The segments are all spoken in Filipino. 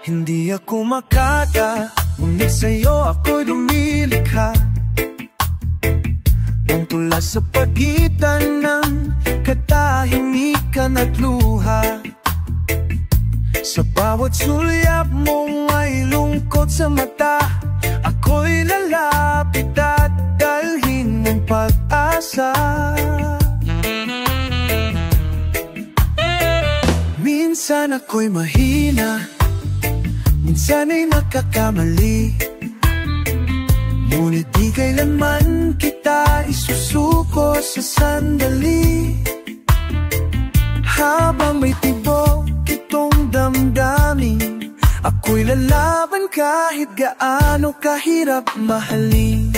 Hindi ako makata, ngunit sa'yo ako'y lumilikha. Ang tula sa pagitan ng katahimikan at luha. Sa bawat sulyap mo may lungkot sa mata. Ako'y lalapit at dalhin ng pag-asa. Minsan ako'y mahina, minsan ay nagkakamali, ngunit di kailanman kita isusuko sa sandali. Habang may tibok itong damdamin, ako'y lalaban kahit gaano kahirap mahalin.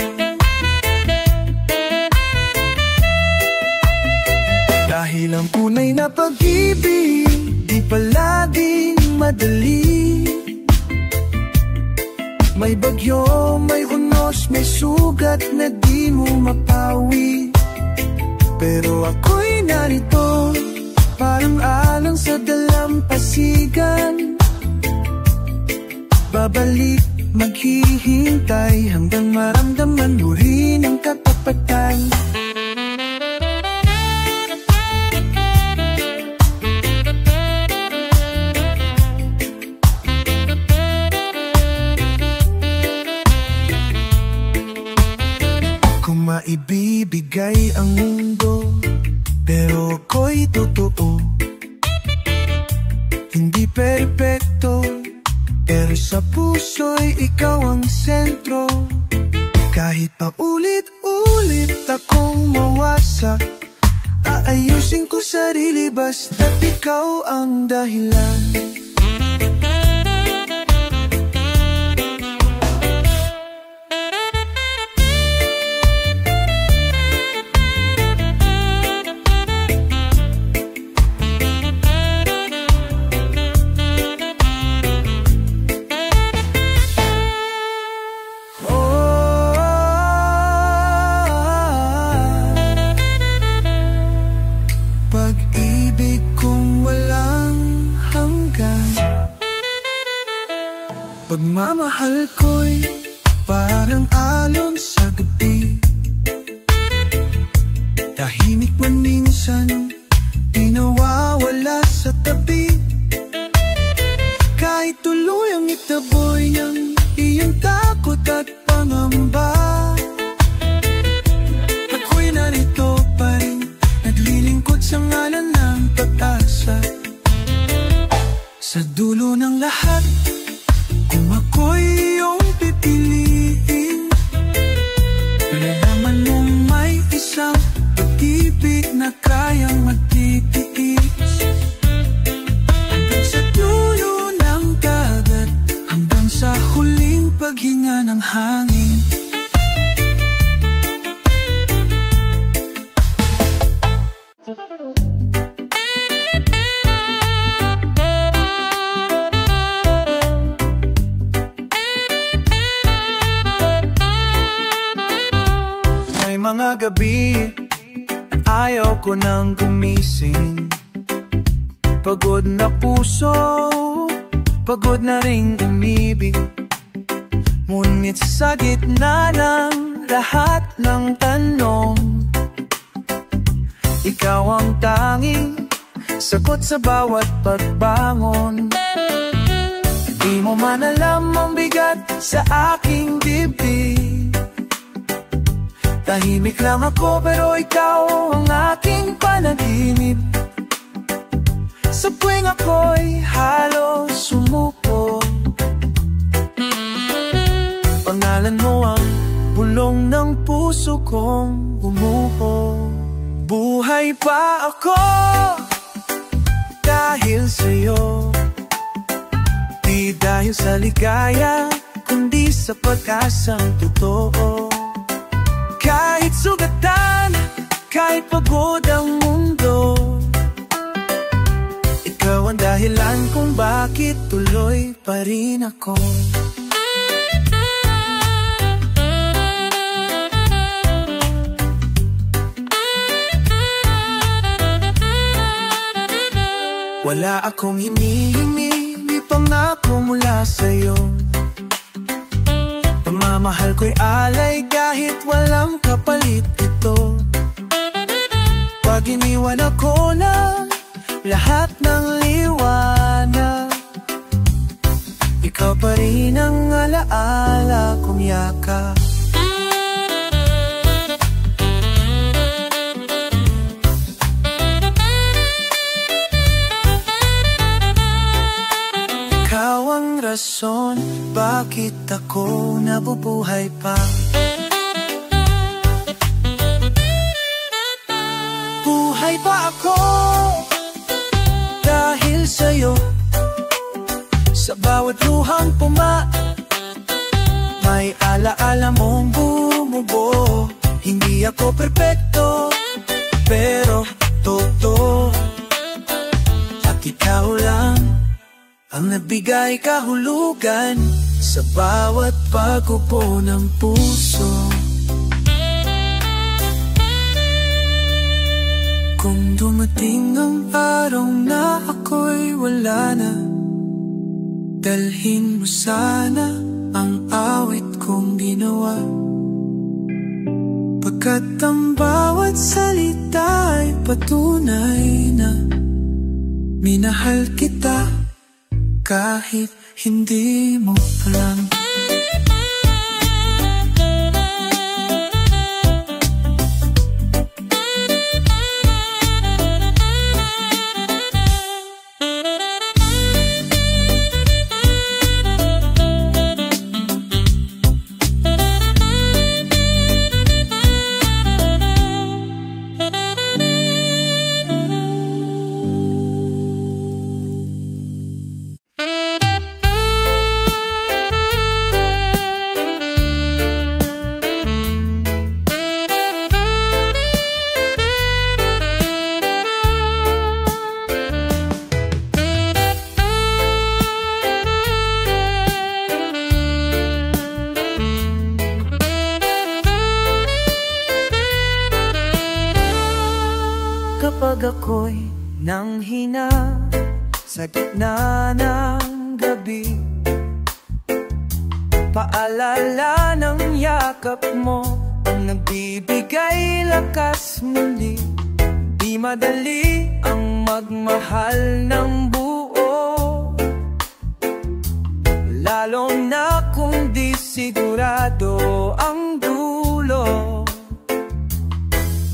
Dahil ang tunay na pag-ibig di palaging madali. May bagyo, may unos, may sugat na di mo mapawi. Pero ako'y narito, parang alang sa dalampasigan. Babalik, maghihintay hanggang maramdaman mo rin ang katapatan. Kung maibibigay ang mundo, pero ako'y totoo. Hindi perpekto, pero sa puso'y ikaw ang sentro. Kahit pa ulit-ulit akong mawasak, aayusin ko sarili basta't ikaw ang dahilan. Pag-ibig kong walang hanggan, pagmamahal ko'y parang alon sa gabi. Tahimik man minsan, di nawawala sa tabi. Kahit tuluyang itaboy ang iyong takot at pangamba, ako'y narito pa rin, naglilingkod sa ngalan ng pag-asa. Sa dulo ng lahat, kung ako'y iyong pipiliin, nalalaman mong may isang pag-ibig na kayang magtitiis. Hanggang sa dulo ng dagat, hanggang sa huling paghinga ng hangin. May mga gabi, ayaw ko nang gumising. Pagod na puso, pagod na ring umibig. Ngunit sa gitna ng lahat ng tanong, ikaw ang tanging sagot sa bawat pagbangon. Di mo man alam ang bigat sa aking dibdib. Tahimik lang ako pero ikaw ang aking panaginip. Sa tuwing ako'y halos sumuko, pangalan mo ang bulong ng puso kong bumuho. Buhay pa ako dahil sa'yo, di dahil sa ligaya, kundi sa pag-asang totoo. Kahit sugatan, kahit pagod ang mundo, ikaw ang dahilan kung bakit tuloy pa rin ako. Wala akong hinihingi, may pangako mula ako'y alay kahit walang kapalit ito. Pag iniwan ako na lahat ng liwanag, ikaw pa rin ang alaala kong yakap. Ikaw ang rason bakit ako nabubuhay pa. Buhay pa ako dahil sa'yo. Sa bawat luhang puma, may alaala mong bumubo. Hindi ako perpekto, pero totoo. At ikaw lang ang nagbigay kahulugan sa bawat pag-upo ng puso. Kung dumating ang araw na ako'y wala na, dalhin mo sana ang awit kong ginawa. Pagkat ang bawat salita ay patunay na minahal kita kahit hindi mo alam. Kapag ako'y nanghina sa gitna ng gabi, paalala ng yakap mo ang nagbibigay lakas muli. Di madali ang magmahal ng buo, lalo na kung di sigurado ang dulo.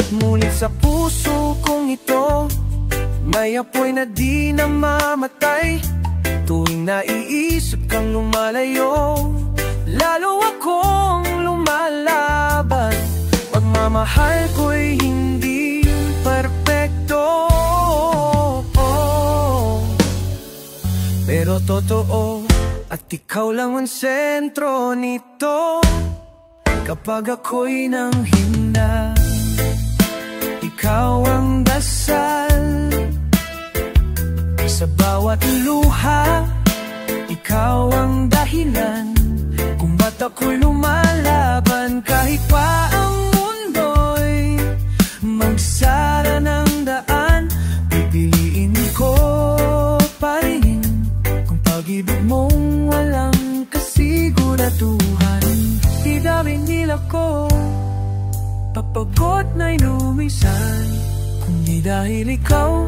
Ngunit sa puso kong ito, may apoy na di namamatay. Tuwing naiisip kang lumalayo, lalo akong lumalaban. Pagmamahal ko'y hindi perpekto, pero totoo, at ikaw lang ang sentro nito. Kapag ako'y nanghina, ikaw ang dasal. Sa bawat luha, ikaw ang dahilan kung ba't ako'y lumalaban. Kahit pa ang mundo'y magsara ng daan, pipiliin ko pa rin kung pag-ibig mong walang kasiguraduhan. Di dawin nila ko papagod na'y lumisan, kung di dahil ikaw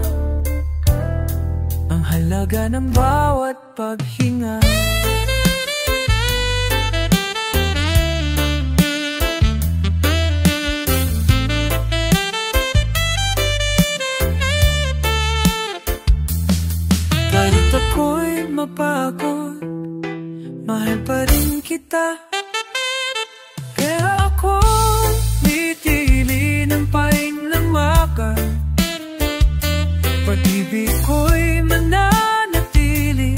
ang halaga ng bawat paghinga. Kahit ako'y mapagod, mahal pa rin kita. Kaya ako ng pain ng maka, pag-ibig ko'y mananatili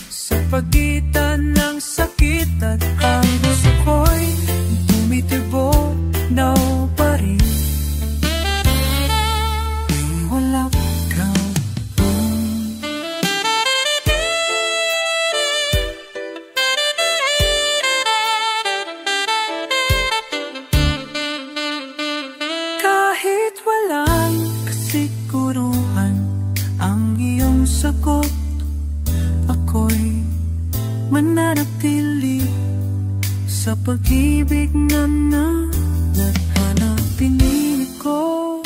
sa pagitan ng sakit at ang gusto ko'y tumitibok daw pa rin. Wala ikaw kahit walang kasiguruhan ang iyong sagot, ako'y mananatili sa pag-ibig na nadhana. Pinili ko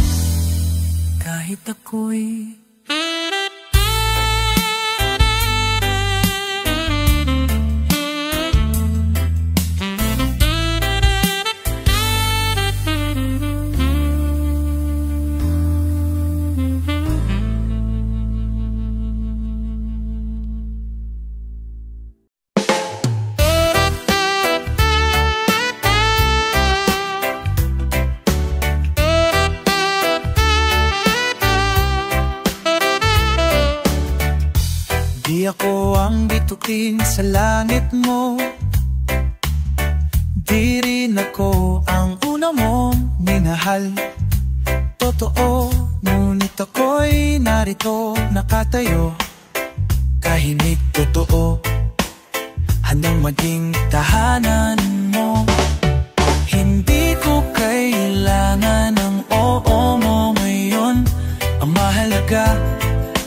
kahit ako'y di ako ang bituin sa langit mo, di rin ako ang una mong minahal. Totoo, ngunit ako'y narito nakatayo, kahimik totoo, handang maging tahanan mo. Hindi ko kailangan ng oo mo ngayon. Ang mahalaga,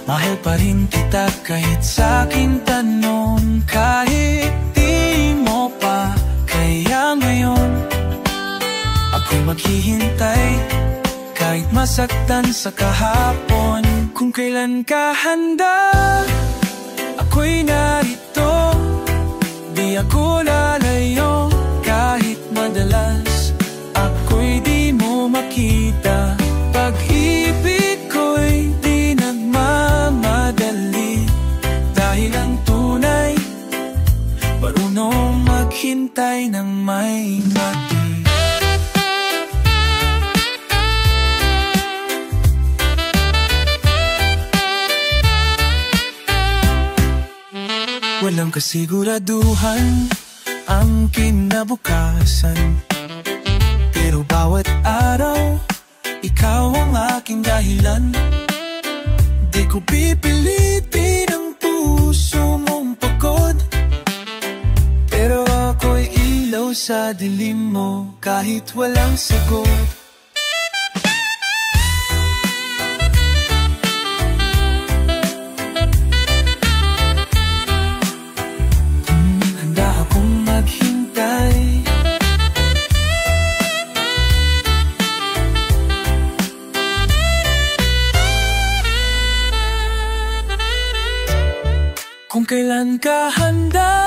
mahal pa rin kita kahit sa'king tanong. Kahit di mo pa kaya ngayon, ako'y maghihintay kahit masaktan sa kahapon. Kung kailan ka handa, ako'y narito, di ako lalayo. Kahit madalas ako'y di mo makita, pag-ibig ko'y di nagmamadali. Dahil ang tunay, marunong maghintay ng may mati. Walang kasiguraduhan ang kinabukasan, pero bawat araw, ikaw ang aking dahilan. Di ko pipilitin ang puso mong pagod, pero ako'y ilaw sa dilim mo kahit walang sagot. Kung kailan ka handa,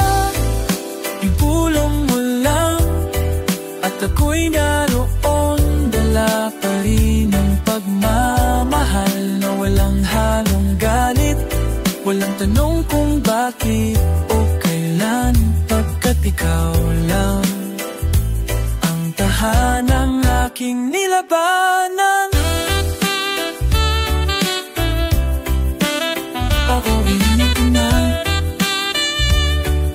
ibulong mo lang, at ako'y naroon. Dala pa rin ang pagmamahal na walang halong galit, walang tanong kung bakit o kailan, pagkat ikaw lang ang tahanang aking nilabanan. Ako inig na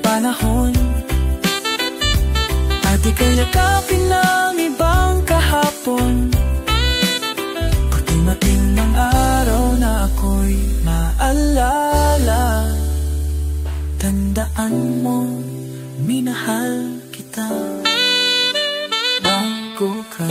panahon, at ika'y yakapin ng ibang kahapon. Pag dumating ng araw na ako'y maalala, tandaan mo, minahal kita bago ka.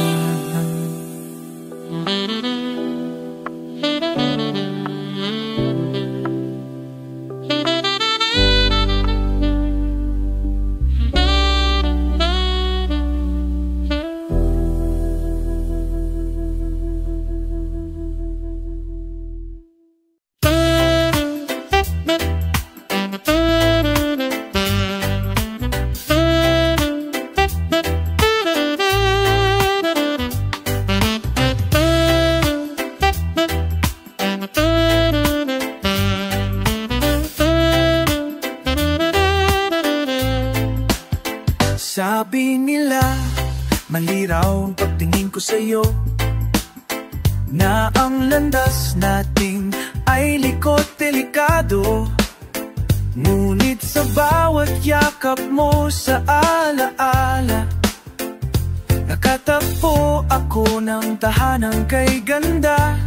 Sabi nila, mali raw ang pagtingin ko sa'yo, na ang landas nating ay likot delikado. Ngunit sa bawat yakap mo sa alaala, nakatagpo ako ng tahanang kay ganda.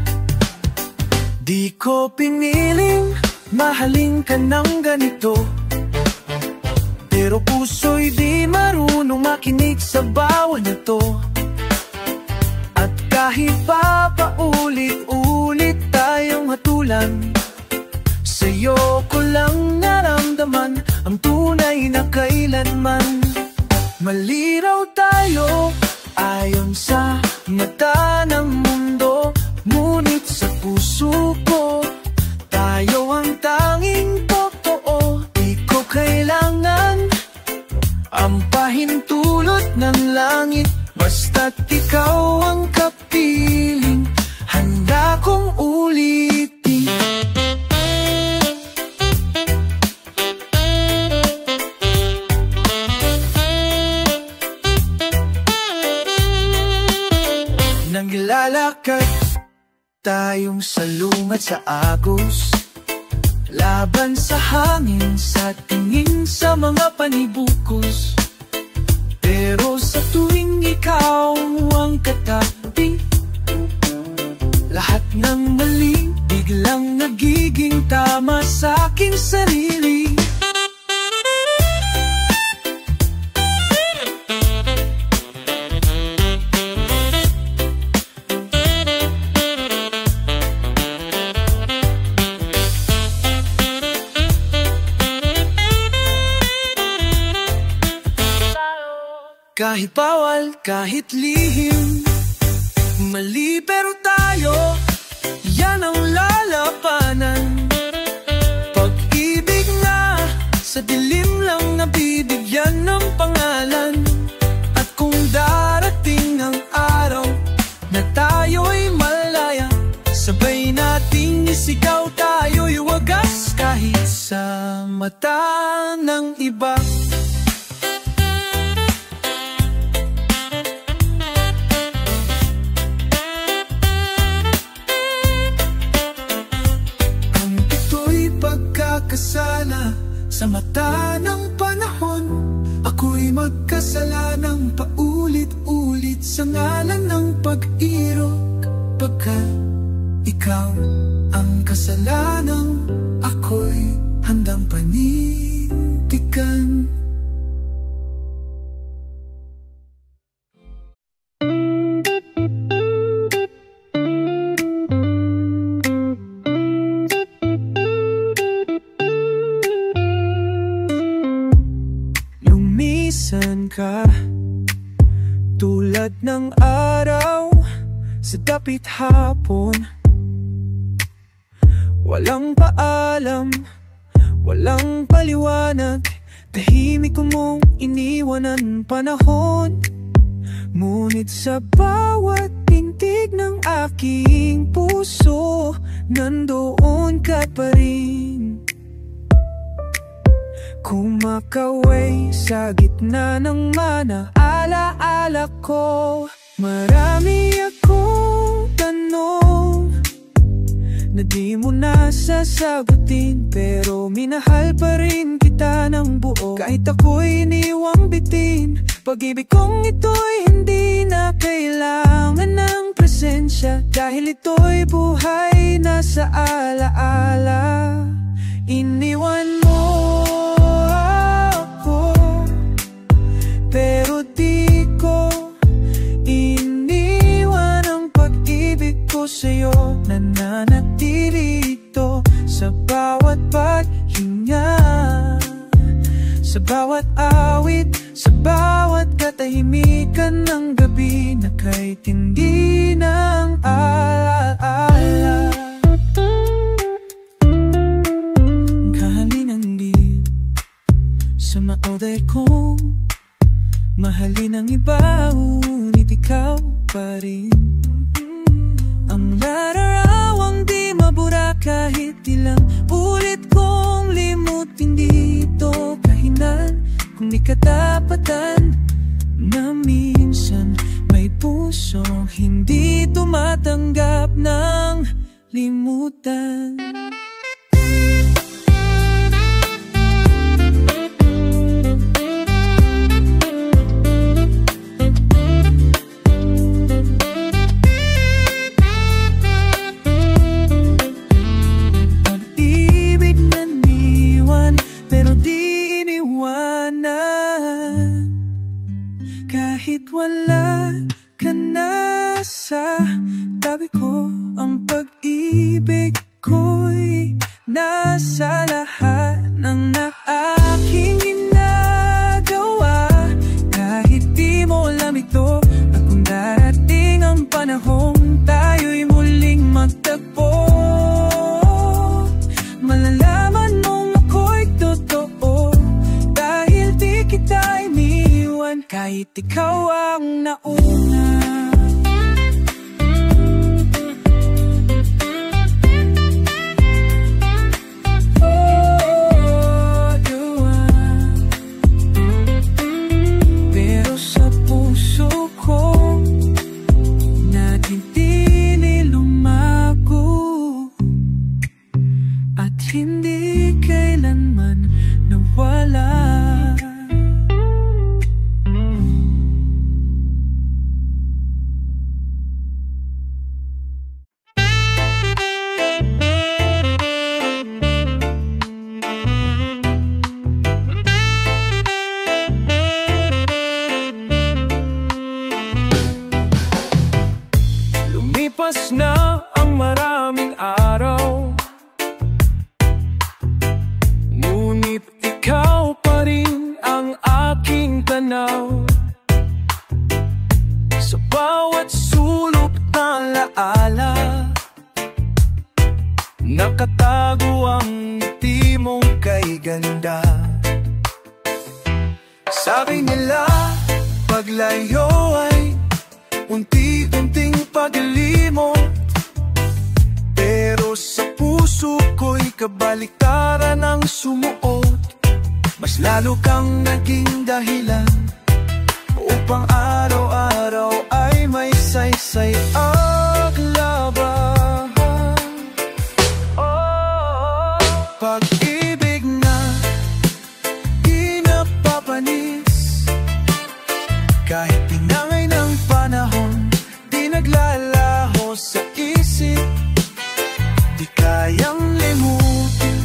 Di ko piniling mahalin ka ng ganito, pero puso'y di marunong makinig sa bawat na to. At kahit pa paulit-ulit tayong hatulan, sa'yo ko lang naramdaman ang tunay na kailanman Malinaw tayo ayon sa mata ng mundo, ngunit sa puso ko tayo ang tanging totoo. Di ko kailangan ang pahintulot ng langit, basta't ikaw ang kapiling, handa kong ulitin. Naglalakad tayong salungat sa agos, laban sa hangin, sa tingin sa mga panibukos. Pero sa tuwing ikaw ang katabi, lahat ng mali biglang nagiging tama sa aking sarili. Kahit bawal, kahit lihim, mali pero tayo, yan ang lalapanan. Pag-ibig na sa dilim lang nabibigyan ng pangalan. At kung darating ang araw na tayo'y malaya, sabay nating isigaw, tayo'y wagas kahit sa mata ng iba. Kasala sa mata ng panahon, ako'y magkasalanang paulit-ulit sa ngalan ng pag-irog. Pagkat ikaw ang kasalanang ako'y handang panindigan. Ka tulad ng araw sa dapit hapon, walang paalam, walang paliwanag, tahimik mong iniwanan panahon. Ngunit sa bawat pintig ng aking puso, nandoon ka pa rin. Kumakaway sa gitna ng mga alaala ko. Marami akong tanong na di mo nasasagutin, pero minahal pa rin kita ng buo. Kahit ako'y iniwang bitin, pag-ibig kong ito'y hindi na kailangan ng presensya, dahil ito'y buhay na sa alaala. Iniwan mo pero di ko iniwan ang pag-ibig ko sa'yo. Nananatili ito sa bawat paghinga, sa bawat awit, sa bawat katahimikan ng gabi na kahit hindi ng alaala. Kahalin ang di sa maoday kong mahalin ang iba, ngunit ikaw pa rin ang lararawang di mabura. Kahit ilang ulit kong limutin, dito kahinan kung di katapatan na minsan may pusong hindi tumatanggap ng limutan. Kahit wala ka na sa tabi ko, ang pag-ibig ko'y nasa lahat ng aking ginagawa. Kahit kahit ikaw ang nauna. Pero sa puso ko natitili lumago at hindi kailanman nawala. Lumipas na ang maraming araw, ngunit ikaw pa rin ang aking tanaw. Sa bawat sulok ng laala, nakatago ang ngiti mong kay ganda. Sabi nila, paglayo ay unti-unting paglimot, pero sa puso ko'y kabaliktaran ang sumuot. Mas lalo kang naging dahilan upang araw-araw ay may saysay ang laban. Pag-ibig na di napapanis, kahit pinangay ng panahon, di naglalaho sa isip. Di kayang limutin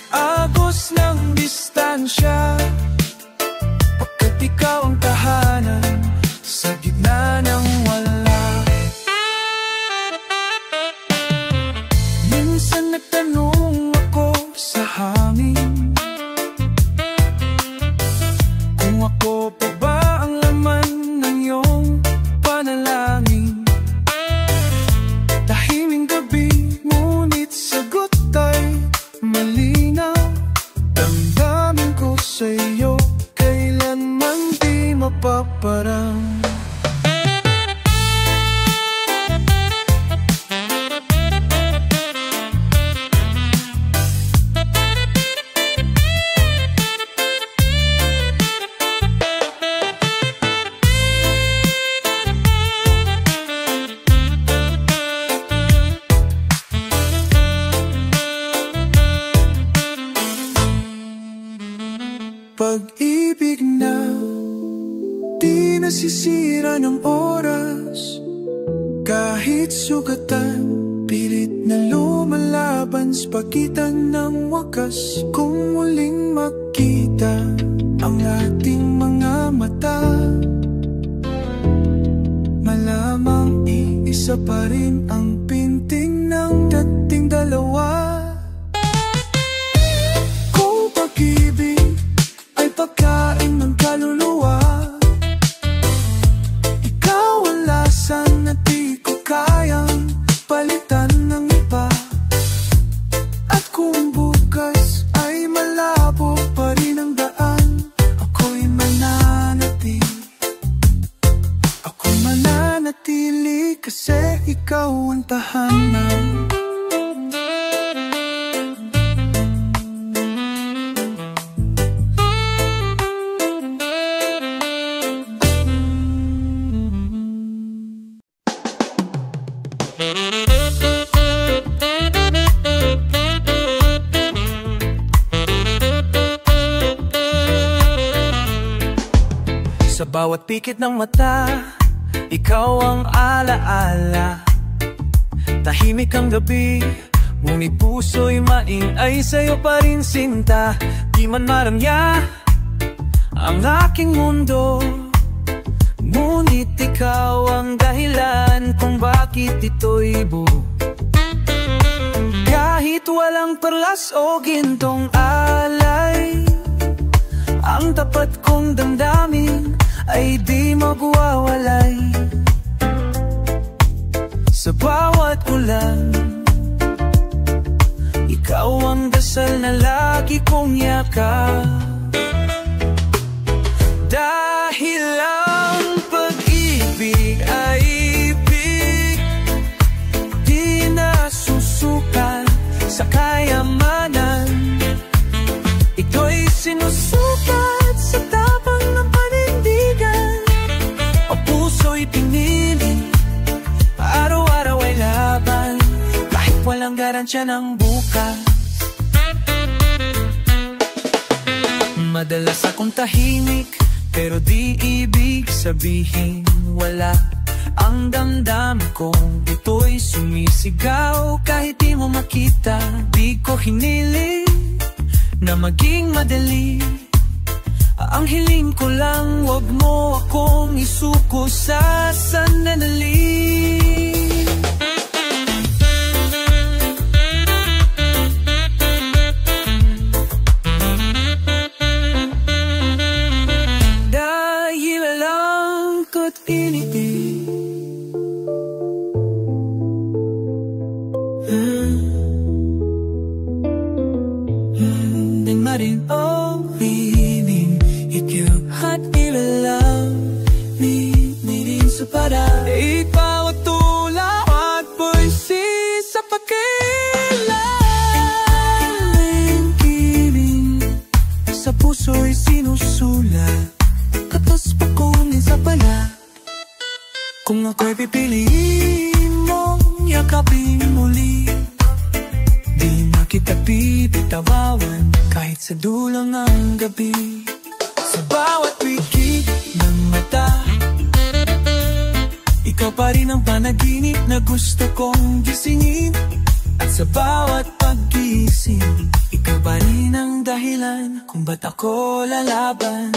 agos ng distansya, pagkat ikaw ang tahanan sa gitna ng wala. Minsan nagtanong ako sa hangin, kung ako pa ba ang laman ng iyong panalangin. Tahiming gabi, ngunit sagot ay malinaw. Damdamin ko sa'yo, kailanman di mapaparang. Pag-ibig na di nasisira ng oras, kahit sugatan, pilit na lumalaban sa pagitan ng wakas. Kung muling makita ang ating mga mata, malamang iisa pa rin ang pinting ng dating dalawa. Kung pag-ibig ay pagkain ng kaluluwa, ikaw ang lasan na di ko kayang palitan ng iba. At kung bukas ay malabo pa rin ang daan, ako'y mananatili kasi ikaw ang tahanan. Sa bawat pikit ng mata, ikaw ang alaala. Tahimik ang gabi, ngunit puso'y maingay sa'yo pa rin sinta. Di man maramya ang aking mundo, ngunit ikaw ang dahilan kung bakit ito'y buo. Kahit walang perlas o gintong alay, ang tapat kong damdamin ay di magwawalay. Sa bawat ulan, ikaw ang dasal na lagi kong yakap. Dahil yan ang bukas. Madalas akong tahimik, pero di ibig sabihin wala. Ang damdamin kong ito'y sumisigaw. Kahit di mo makita, di ko hiniling na maging madali. Ang hiling ko lang, wag mo akong isuko sa sananali. Dahil alam ko't inibig, dan marin orin ikaw at nilalang din sa para. Ikaw at tula at puisi sa pakilang kiling sa puso'y sinusulat, katas pa kong isa pala. Kung ako'y pipiliin mong yakapin muli, di na kita bibitawan kahit sa dulang ng gabi. Sa bawat wikit ng mata, ikaw pa rin ang panaginip na gusto kong gisingin. At sa bawat pag-gising, ikaw pa rin ang dahilan kung ba't ako lalaban.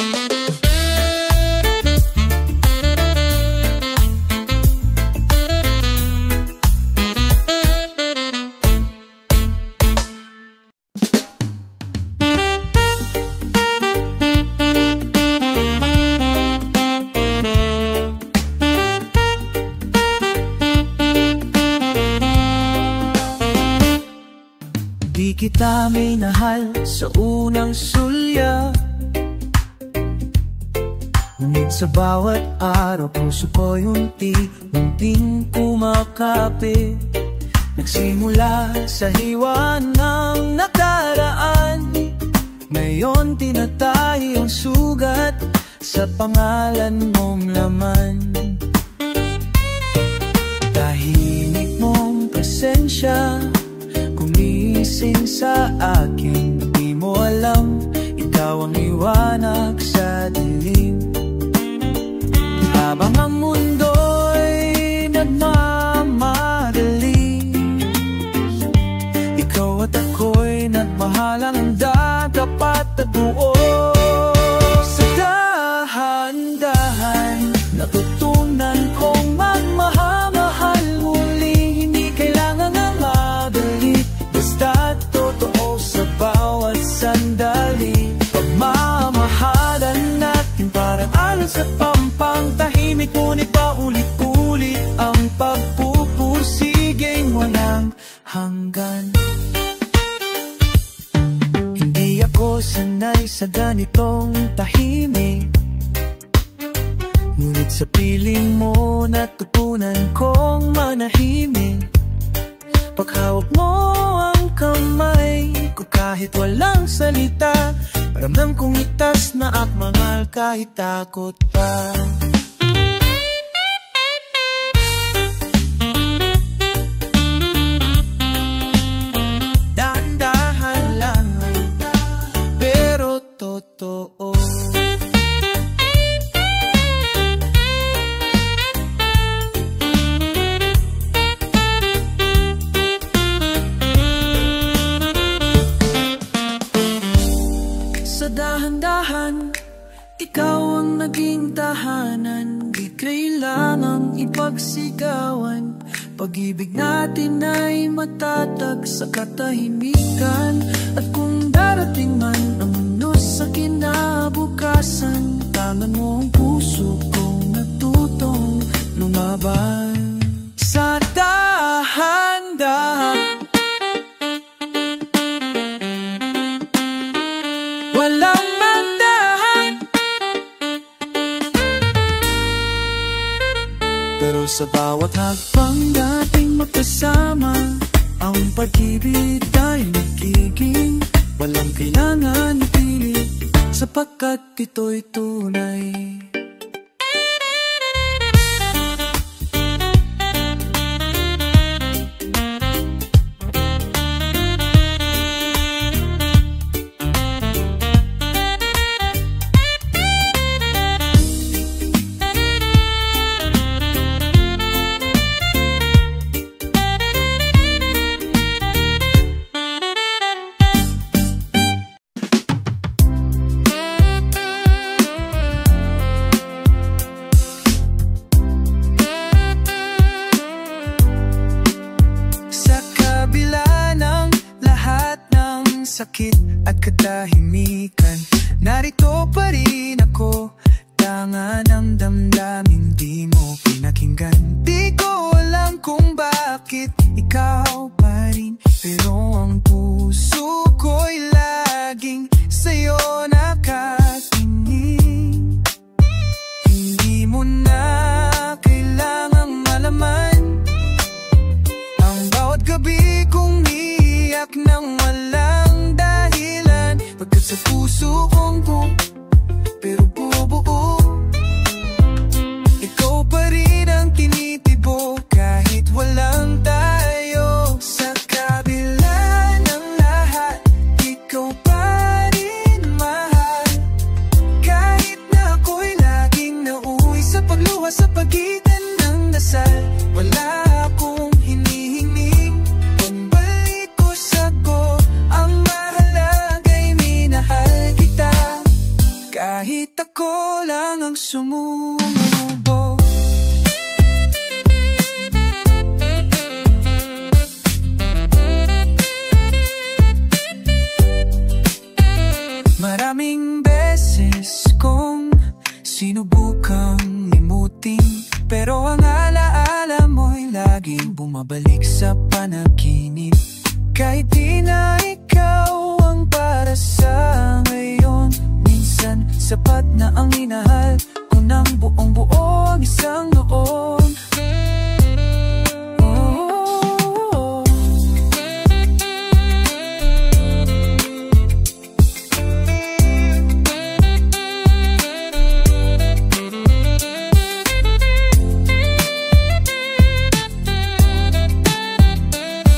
Di kita minahal sa unang sulya, ngunit sa bawat araw puso ko'y unti-unting kumakapit. Nagsimula sa hiwa ng nakaraan, ngayon tinatay ang sugat sa pangalan mong laman. Tahimik mong presensya gumising sa akin, di mo alam, ikaw ang liwanag sa dilim. Habang ang mundo'y nagmamadali, ikaw at ako'y nagmahalan ng dapat at buo. Sa dahan-dahan natutunan kong magmahal muli, hindi kailangan na madali, basta't totoo sa bawat sandali. Pagmamahalan natin parang alon sa pampang, tahimik ngunit paulit-ulit ang pagpupusiging walang hanggan. Hindi ako sanay sa ganitong tahimik, ngunit sa piling mo natutunan kong manahimik. Paghawak mo ang kamay ko kahit walang salita, paramdam kong itas na akmangal kahit takot pa. Dahan-dahan lang, pero totoo. Sa dahan-dahan, ikaw ang naging tahanan, di kailangang ipagsigawan. Pag-ibig natin ay matatag sa katahimikan, at kung darating man ang mundo sa kinabukasan, tangan mo ang puso kong natutong lumaban. Sa dahan-dahan, walang mandahan, pero sa bawat hakbang dating magkasama, ang pag-ibig ay nagiging walang kailangan pilit, sapagkat ito'y tunay. sakit at katahimikan, narito pa rin ako. Tanga ng damdamin, di mo pinakinggan. Di ko alam kung bakit ikaw pa rin, pero ang puso ko'y laging sa'yo nakatingin. Hindi mo na kailangang malaman ang bawat gabi kong iyak nang walang dahilan. Pagkat sa puso kong buo, pero buo-buo, ikaw pa rin ang tinitibo kahit walang tayo. Sa kabila ng lahat, ikaw pa rin mahal. Kahit na ako'y laging nauwi sa pagluha sa pagitan ng dasal, wala akong hinihinging pambalik ko sagot. Ang mahalaga'y minahal kita, kahit ako lang ang sumubo. Maraming beses kong sinubukang limutin, pero ang alaala mo'y laging bumabalik sa panaginip. Kahit di na ikaw ang para sa ngayon, minsan sapat na ang minahal ko ng buong buo ang isang noon.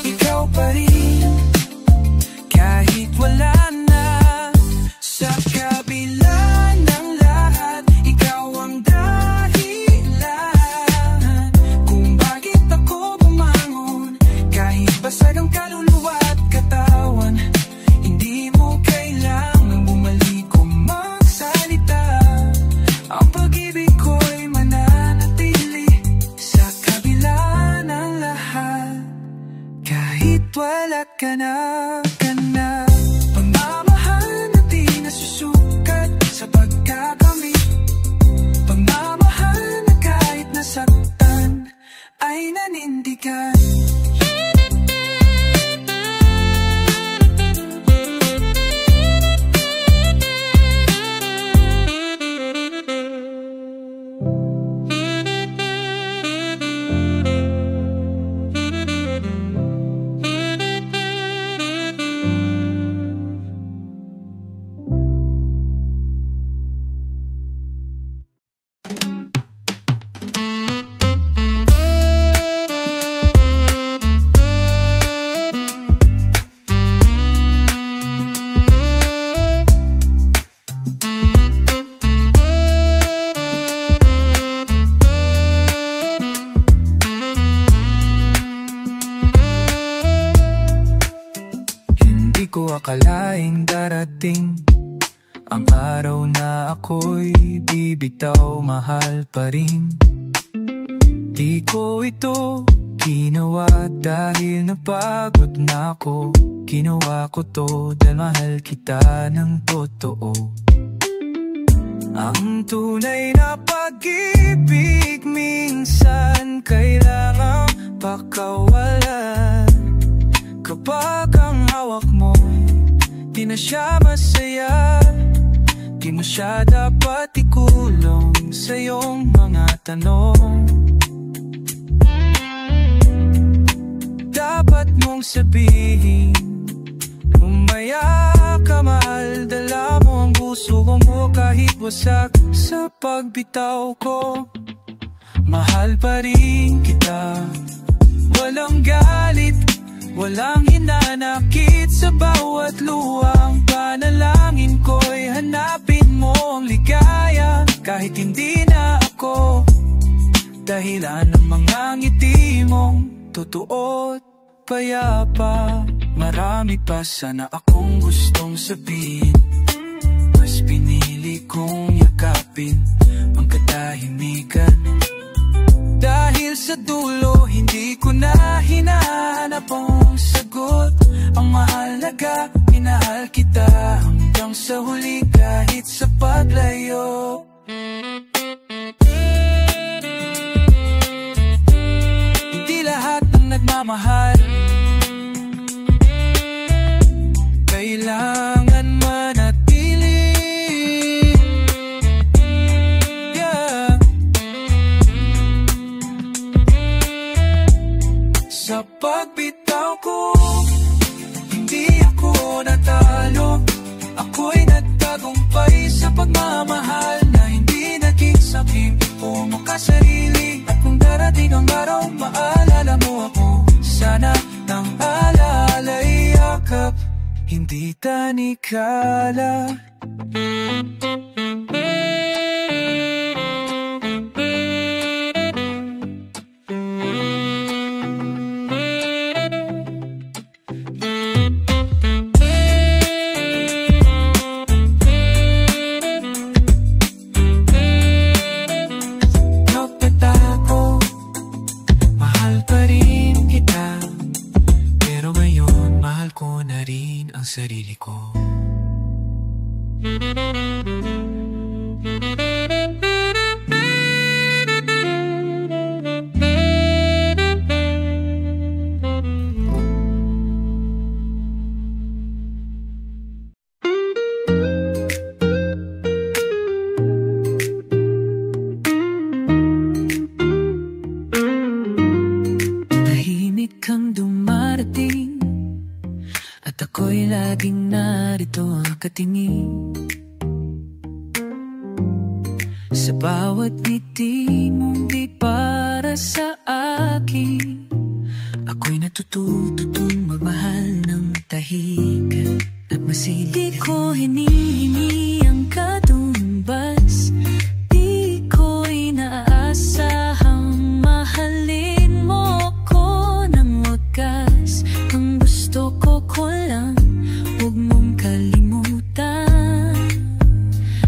Ikaw pa rin, kahit wala na. Sa kabila ng lahat, ikaw ang dahilan kung bakit ako bumangon. Kahit basag ang kaluluwa at katawan, hindi mo kailangang bumalik o magsalita. Ang pag-ibig ko'y mananatili sa kabila ng lahat. Kahit wala ka na, pagmamahal na di nasusukat sa pagkakamit, pagmamahal na kahit nasaktan ay nanindigan. Hindi ko akalaing darating ang araw na ako'y bibitaw, mahal pa rin. Di ko ito ginawa dahil napagod na ako. Ginawa ko to dahil mahal kita ng totoo. Ang tunay na pag-ibig minsan kailangang pakawalan. Kapag ang hawak mo di na siya masaya, di mo siya dapat ikulong sa iyong mga tanong. Dapat mong sabihin, umaya ka mahal, dala mo ang puso mo kahit wasak sa pagbitaw ko. Mahal pa rin kita, walang galit, walang hinanakit. Sa bawat luwang panalangin ko'y hanapin mo ang ligaya. Kahit hindi na ako dahilan ng mga ngiti mong totoo't payapa. Marami pa sana akong gustong sabihin, mas pinili kong yakapin ang katahimikan. Dahil sa dulo hindi ko na hinahanap ang sagot. Ang mahalaga, minahal kita hanggang sa huli kahit sa paglayo. Hindi lahat ng nagmamahal kailangan manatili. Yeah. Sa pagbitaw ko, hindi ako natalo. Ako'y nagtagumpay sa pagmamahal na hindi naging sakim o makasarili. At kung darating ang araw, maalala mo ako, sana nang alaala'y yakap, hindi tanikala. Sarili ko. Tahimik kang dumarating at ako'y laging narito katingin. Sa bawat ngiti mong di para sa akin, ako'y natututong magmahal ng tahik at masilip. Di ko hinihingi ang katumbas, di ko inaasahang mahalin mo ko ng wagas. Ang gusto ko lang, huwag mong kalimutan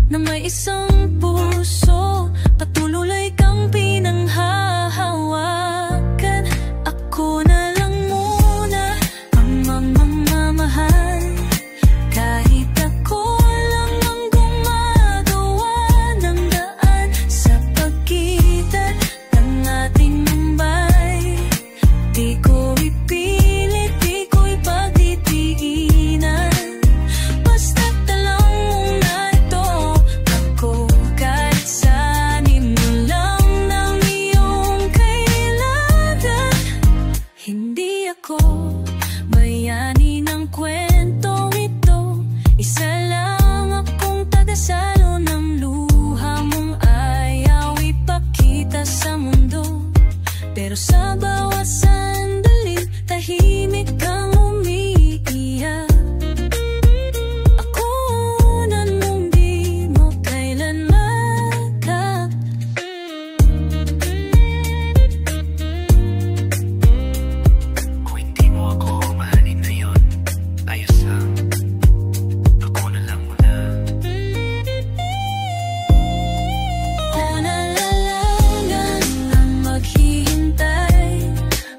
na may isang puso, patuloy kang pinanghahawakan. Ako na lang muna ang mamamahal, kahit ako lang ang gumagawa ng daan sa pagitan ng ating mumbay. Di ko ipilit, di ko ipagtitiinan, basta't alam mong narito ako kahit sanin mo lang ng iyong kailangan. Hindi ako bayani ng kwentong ito, isa lang akong tagasalo ng luha mong ayaw ipakita sa mundo. Pero sa bawat sandali, tahimik kang umiiyak. Ako unan mong di mo kailan makap. Kung hindi mo ako mahalin ngayon, ayos lang. Ako na lang muna. Nalalagan ang maghihintay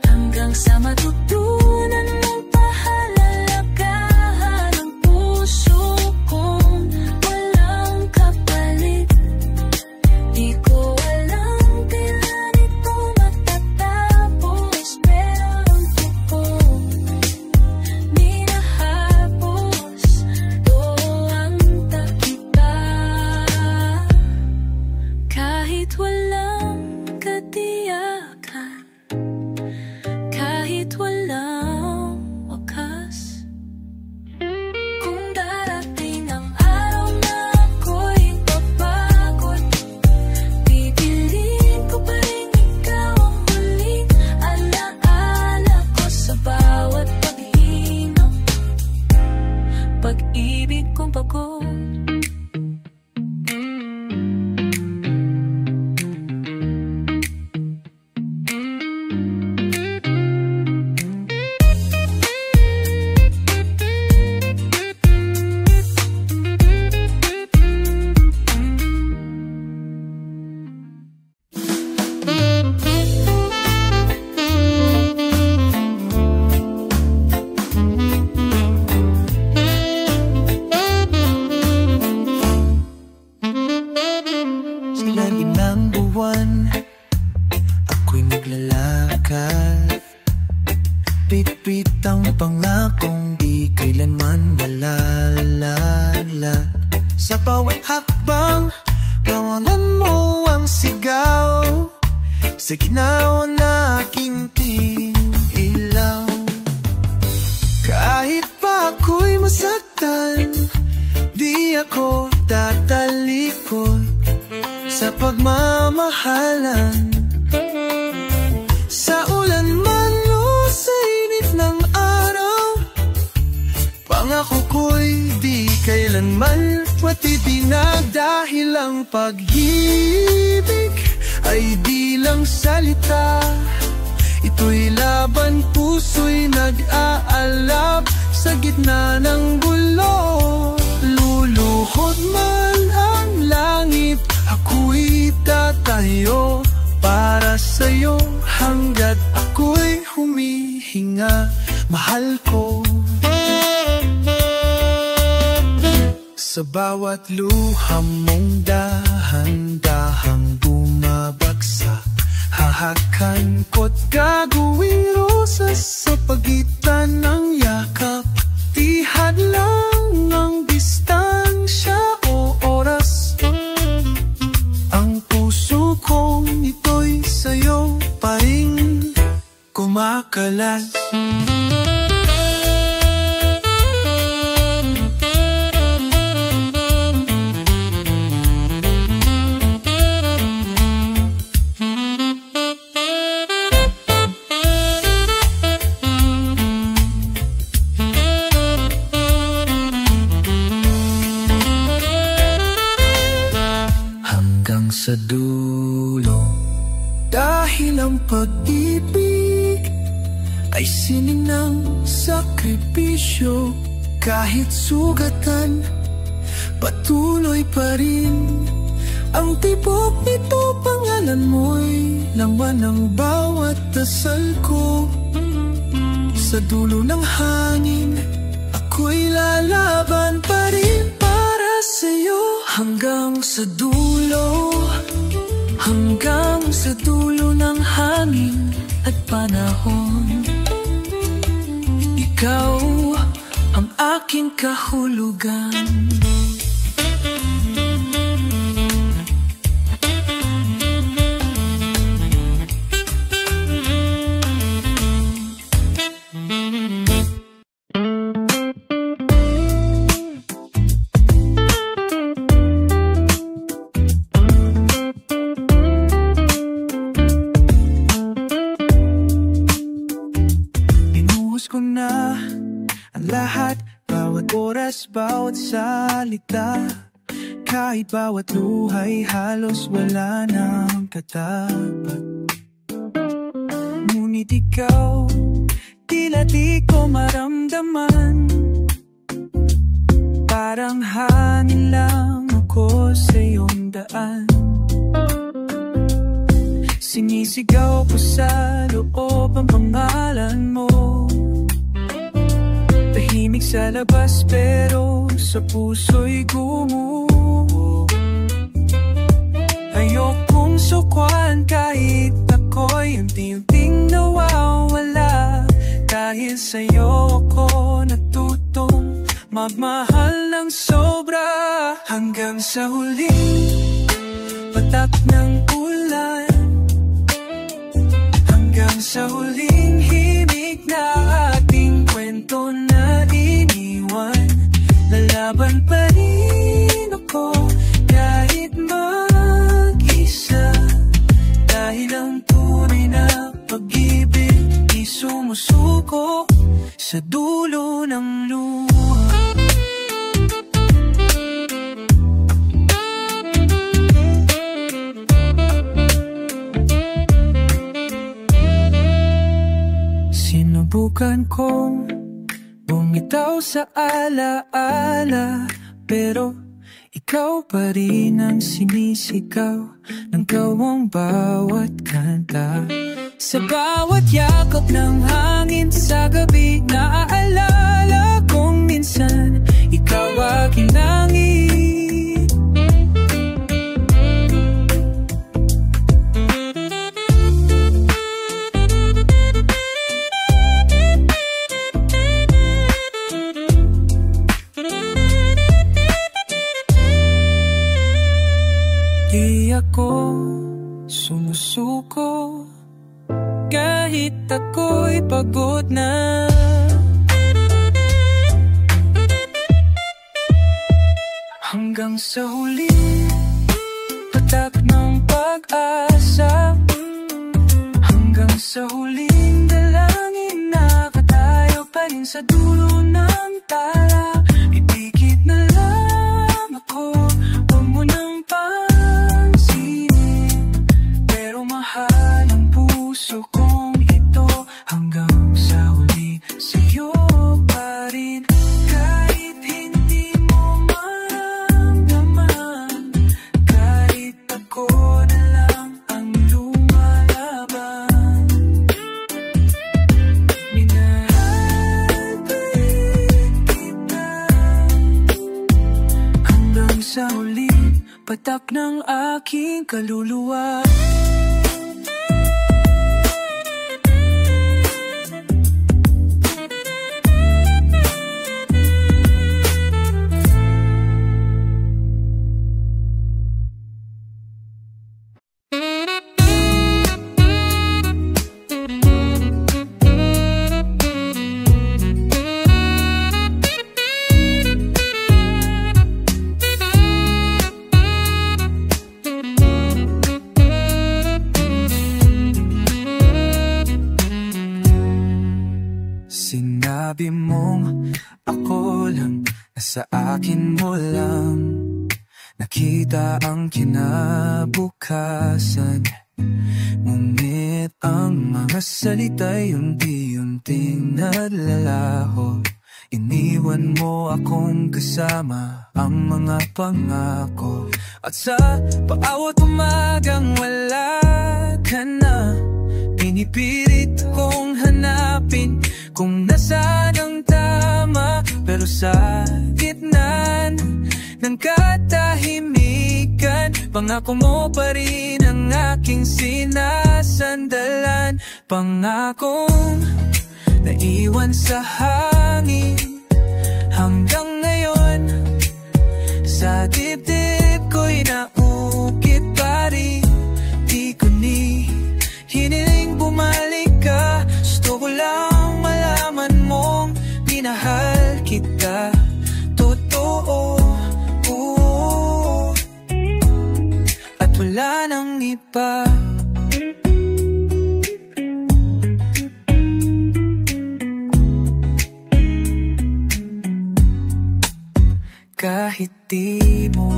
hanggang sa matutunan mong pahalalagahan ang puso kong walang kapalit. Di ko alam kailan ito matatapos, pero ang puso minahapos, doang takita. Kahit walang katiyakan, kahit walang wakas, kung darating ang araw na ako'y papagod, pipiliin ko pa rin ikaw ang huling alaala ko sa bawat paghinga, pag-ibig kong pagod. ilalim ng buwan, ako'y naglalakad. Pit-pit ang pangakong di kailanman malalala. Sa bawat hakbang, kawalan mo ang sigaw. Sa ginaw na aking ilaw. Kahit pa ako'y masaktan, di ako tatalikod sa pagmamahalan. Sa ulan man o sa init ng araw, pangako ko'y di kailanman matitinag. Dahil ang pag-ibig ay di lang salita, ito'y laban, puso'y nag-aalab. Sa gitna ng gulo, luluhod man ang langit, ako'y tatayo para sa'yo. Hanggat ako'y humihinga, mahal ko. Sa bawat luha mong dahan-dahang bumabagsak, hahakan ko't gagawing rosas sa pagitan ng yakap. Di hadlang ang distansya o oras, ang puso kong ito'y sa'yo pa rin kumakalas. Sa dulo, dahil ang pag-ibig ay sining ng sakripisyo. Kahit sugatan, patuloy pa rin ang tibok nito. Pangalan mo'y laman ng bawat dasal ko. Sa dulo ng hangin, ako'y lalaban pa rin para sa'yo. Hanggang sa dulo, hanggang sa dulo ng hangin at panahon, ikaw ang aking kahulugan. Bawat salita, kahit bawat luhay, halos wala nang katapat. Ngunit ikaw, tila di ko maramdaman. Parang hanin lang ako sa iyong daan. Sinisigaw ko sa loob ang pangalan mo. Tahimik sa labas pero sa puso'y gumuho. Ayokong sukwan kahit ako'y unti-unting nawawala. Dahil sa'yo ako natutong magmahal ng sobra. Hanggang sa huling patak ng ulan, hanggang sa huling himig na ating kwento na iniwan. Lalaban pa rin ako kahit mag-isa. Dahil ang tunay na pag-ibig di sumusuko sa dulo ng luha. Sinubukan kong bumitaw sa alaala, pero ikaw pa rin ang sinisigaw ng gawang bawat kanta. Sa bawat yakap ng hangin sa gabi, naaalala kong minsan ikaw aking langit. Di ako sumusuko kahit ako'y pagod na. Hanggang sa huli, patak ng pag-asa. Hanggang sa huling dalangin, nakatayo pa rin sa dulo ng tala. Itikit na lang ako, huwag mo nang pansinin. Pero mahal ang puso kong ito. Hanggang sa huli, sa'yo pa rin. Kahit hindi mo maramdaman, kahit ako na lang ang lumalaban. Minahal pa rin kita. Hanggang sa huli, patak ng aking kaluluwa. Sinabi mong ako lang, nasa akin mo lang nakita ang kinabukasan. Ngunit ang mga salita'y unti-unting nalalaho. Iniwan mo akong kasama ang mga pangako. At sa paawat umagang wala ka na, pinipilit kong hanapin kung nasaan ang tama. Pero sa gitna ng katahimikan, pangako mo pa rin ang aking sinasandalan. Pangakong naiwan sa hangin hanggang ngayon, sa dibdib ko'y naukit pa rin. Di ko ni hiniling bumalik ka. Gusto ko lang malaman mong minahal kita. Totoo, oo, at wala nang iba. Kahit di mo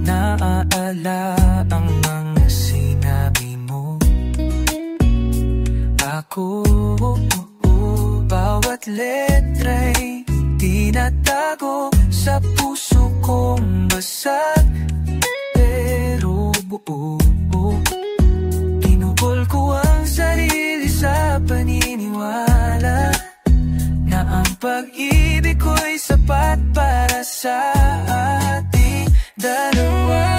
naaalala ang mga sinabi mo, ako bawat letra'y tinatago sa puso kong basag. Pero buo, tinubol ko ang sarili sa paniniwala na ang pag-ibig ko'y sapat para sa ating dalawa.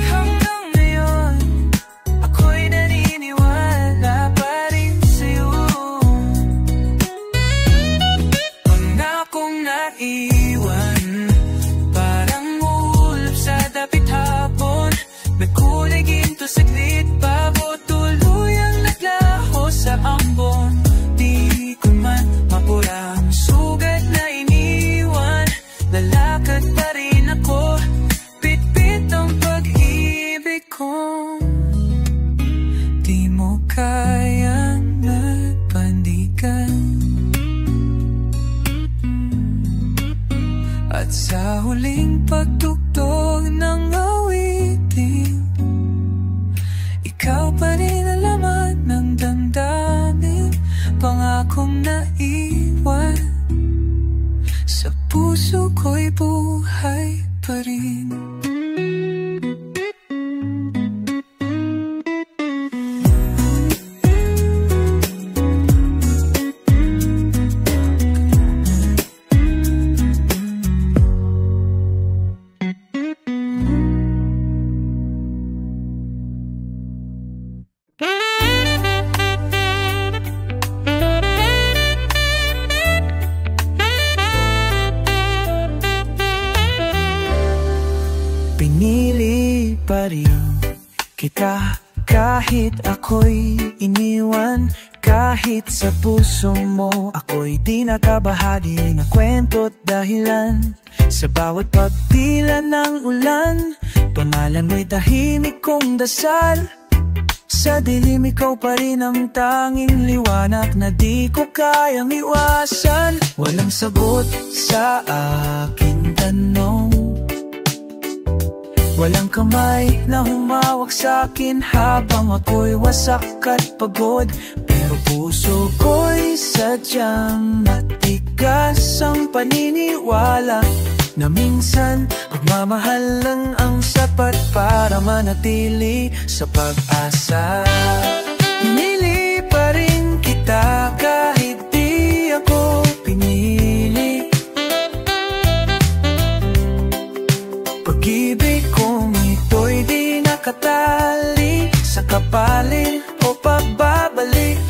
Hanggang ngayon, ako'y naniniwala pa rin sa'yo. Pangakong naiwan, dapit hapon, may kulay ginto saglit, bago tuluyang naglaho sa ambon. Di ko man mapura ang sugat na iniwan, lalakad pa rin ako, pitpit ang pag-ibig ko. Di mo kayang nagpandikan. At sa huling pagtugtog ng awitin, ikaw pa rin ang laman ng damdamin. Pangakong naiwan, sa puso ko'y buhay pa rin. Kahit ako'y iniwan, kahit sa puso mo ako'y di nakabahagi ng kwento't dahilan. Sa bawat pagtila ng ulan, pangalan mo'y tahimik kong dasal. Sa dilim ikaw pa rin ang tanging liwanag na di ko kayang iwasan. Walang sagot sa aking tanong, walang kamay na humawak sa'kin habang ako'y wasak at pagod. Pero puso ko'y sadyang matigas ang paniniwala na minsan pagmamahal lang ang sapat para manatili sa pag-asa. Pinili pa rin kita kahit di ako pinili. Pag-ibig kong ito'y di nakatali sa kapalit o pagbabalik.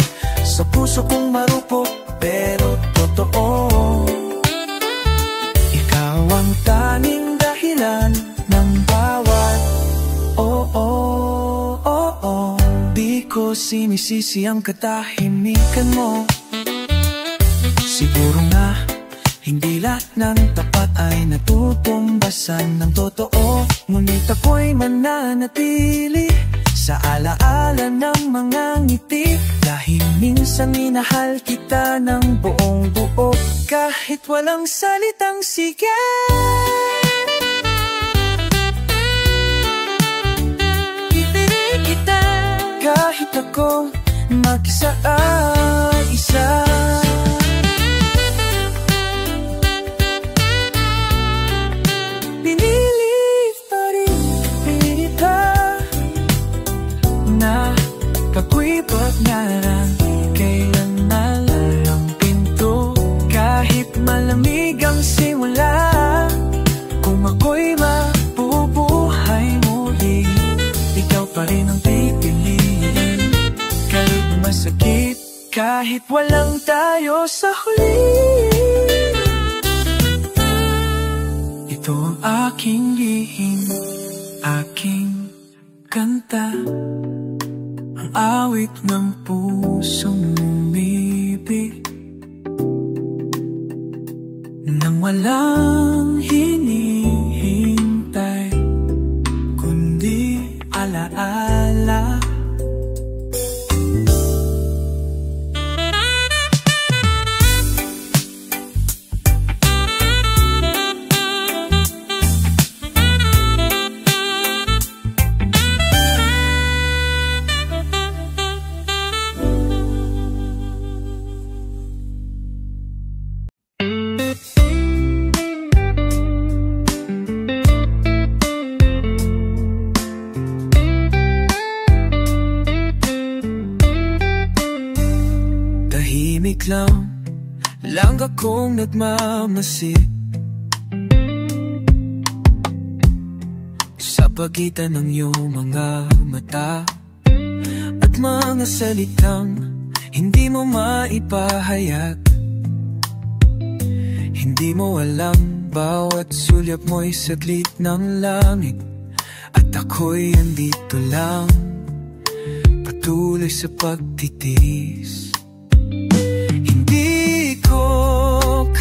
Sa puso kong marupok pero totoo, ikaw ang tanging dahilan ng bawat oo. Di ko sinisisi ang katahimikan mo. Siguro nga hindi lahat ng tapat ay natutumbasan ng totoo. Ngunit ako'y mananatili sa alaala ng mga ngiti, dahil minsan minahal kita ng buong buo. Kahit walang salitang sige, ibigay kita. Kahit ako mag-isa ay isa. Ako'y pagnaran, kailan nalang pinto. Kahit malamig ang simula, kung ako'y mabubuhay muli, ikaw pa rin ang pipiliin. Kahit masakit, kahit walang tayo sa huli, ito ang aking lihim, aking kanta, ang awit ng pusong umibig nang walang hinihintay kundi alaala. Lang akong nagmamasid sa pagitan ng iyong mga mata at mga salitang hindi mo maipahayag. Hindi mo alam, bawat sulyap mo'y saglit ng langit, at ako'y andito lang, patuloy sa pagtitiis.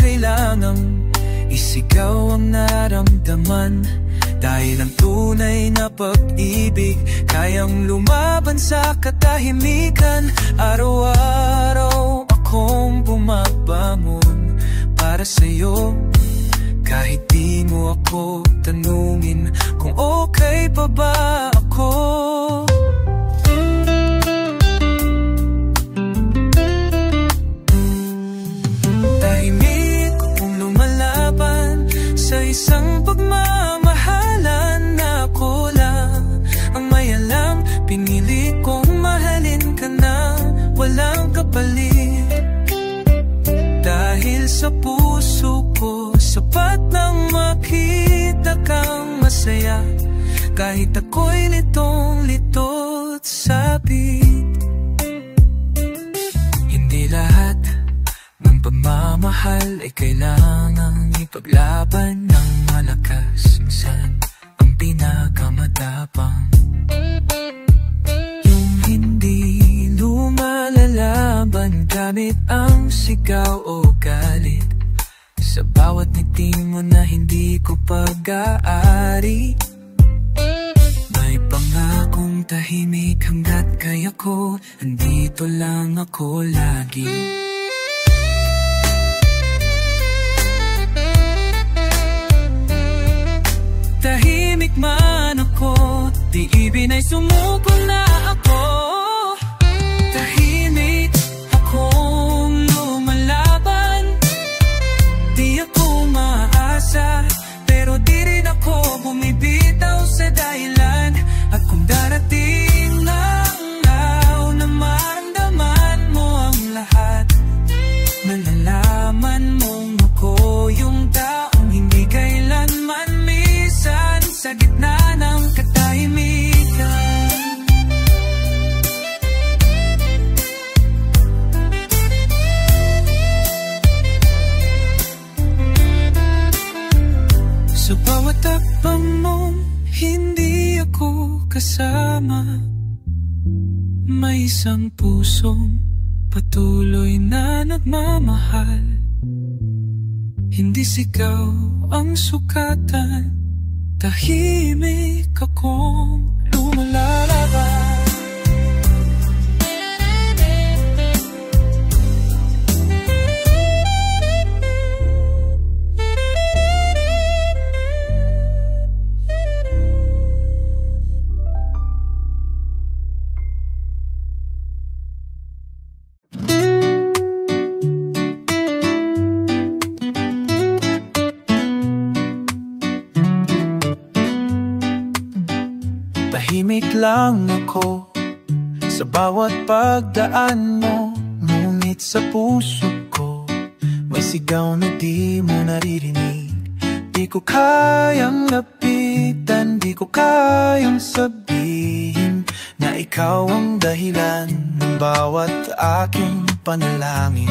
Kailangang isigaw ang naramdaman, dahil ang tunay na pag-ibig kayang lumaban sa katahimikan. Araw-araw akong bumabangon para sa'yo, kahit di mo ako tanungin kung okay pa ba ako. Sa isang pagmamahalan na ako lang ang may alam, pinili kong mahalin ka na walang kapalit. Dahil sa puso ko sapat nang makita kang masaya, kahit ako'y litong-lito't sabit. Hindi lahat ng pagmamahal ay kailangang ipaglaban ng malakas. Minsan ang pinakamatapang yung Gamit ang sigaw o galit sa bawat ngiti mo na hindi ko pag-aari. May pangakong tahimik hanggat kaya ko, andito lang ako lagi. Tahimik man ako, di ibig ay sumuko na ako. Tahimik akong lumalaban, di ako maasa, pero di rin ako bumibitaw sa dahilan. At kung darating ang araw na maramdaman mo ang lahat, nalalaman mong ako yung taong hindi kailanman minsan sa gitna ng katahimikan. Sa bawat takbang mong hindi ako kasama, may isang pusong patuloy na nagmamahal. Hindi sigaw ang sukatan, tahimik akong lumalaban. Tahimik lang ako sa bawat pagdaan mo, ngunit sa puso ko may sigaw na di mo naririnig. Di ko kayang lapitan, di ko kayang sabihin na ikaw ang dahilan ng bawat aking panalangin.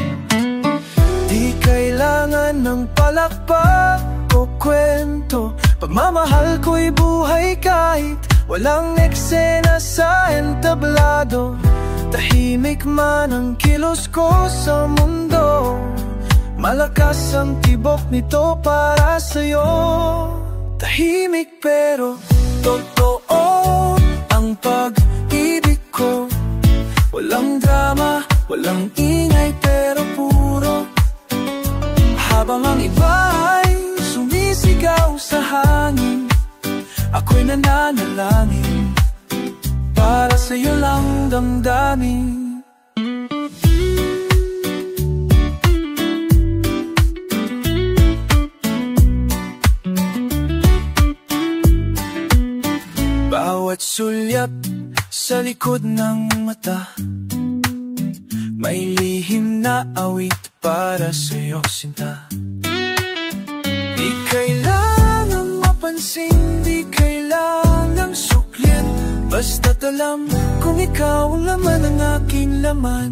Di kailangan ng palakpak o kwento, pagmamahal ko'y buhay kahit walang eksena sa entablado. Tahimik man ang kilos ko sa mundo, malakas ang tibok nito para sa'yo. Tahimik pero totoo ang pag-ibig ko. Walang drama, walang ingay pero puro. Habang ang iba ay sumisigaw sa hangin, ako'y nananalangin para sa'yo lang damdamin. Bawat sulyap sa likod ng mata, may lihim na awit para sa'yo, sinta. Di kailangang mapansin, di kailangang suklian, basta't alam kung ikaw ang laman ng aking laman.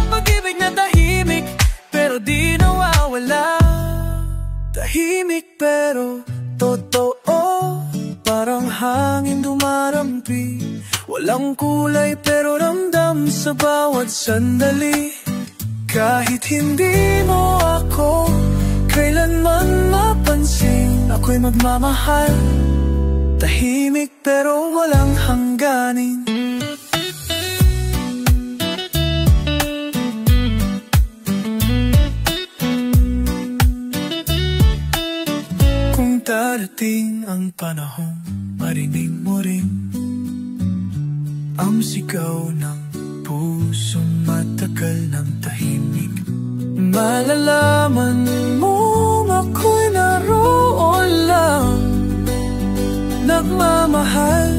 Pag-ibig na tahimik pero di nawawala. Tahimik pero totoo, parang hangin dumarampi. Walang kulay pero ramdam sa bawat sandali. Kahit hindi mo ako kailanman mapansin, ako'y magmamahal. Tahimik pero walang hangganin. Kung darating ang panahon, marinig mo rin ang sigaw ng pusong matagal ng tahimik. Malalaman mo ako'y naroon lang, nagmamahal,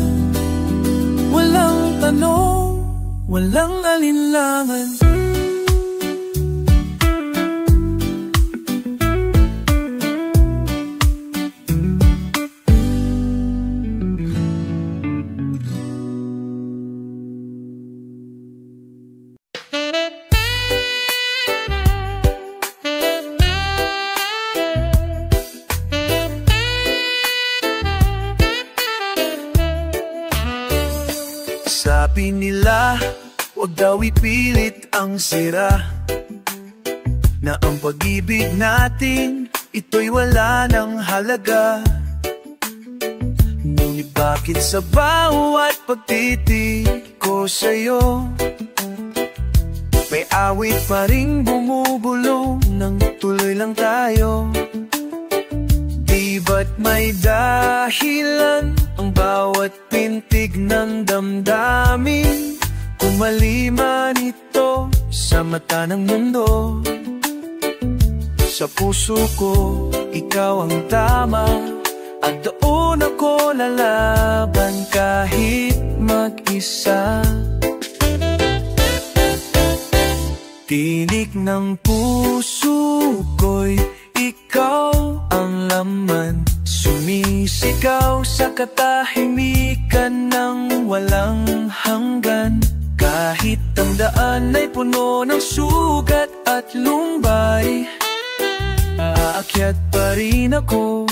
walang tanong, walang alinlangan. Sabi nila, wag daw ipilit ang sira, na ang pag-ibig natin, ito'y wala ng halaga. Ngunit bakit sa bawat pagtitig ko sa'yo, may awit pa ring bumubulong nang tuloy lang tayo? Di ba't may dahilan ang bawat pintig ng damdamin, kung mali man ito sa mata ng mundo? Sa puso ko, ikaw ang tama, at doon ako lalaban kahit mag-isa. Tinig ng puso ko'y ikaw ang laman, sumisigaw sa katahimikan ng walang hanggan. Kahit ang daan ay puno ng sugat at lumbay, aakyat pa rin ako,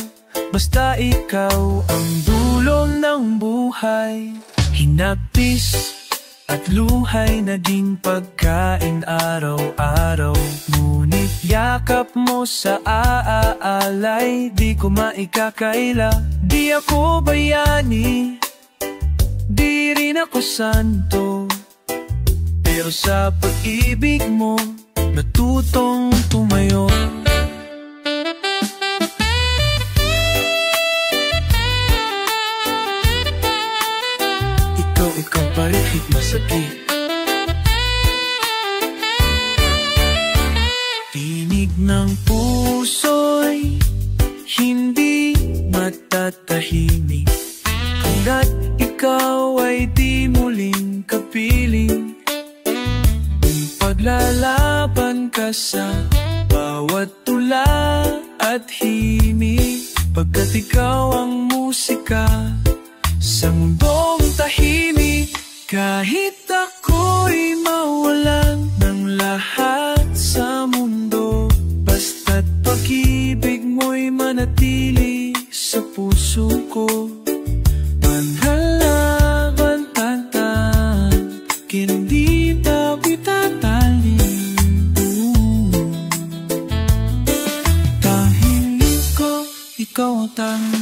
basta ikaw ang dulo ng buhay. Hinapis at luhay naging pagkain araw-araw, ngunit yakap mo sa aalay, di ko maikakaila. Di ako bayani, di rin ako santo, pero sa pag-ibig mo, natutong tumayo. Ikaw pa rin masakit. Tinig ng puso'y hindi matatahimik, hanggat ikaw ay di muling kapiling. Kung paglalaban ka sa bawat tula at himig, pagkat ikaw ang musika sa mundong tahimik. Kahit ako'y mawalan ng lahat sa mundo, basta't pag-ibig mo'y manatili sa puso ko. Manhalaban tatan, hindi daw itatali. Dahil ikaw ang tanging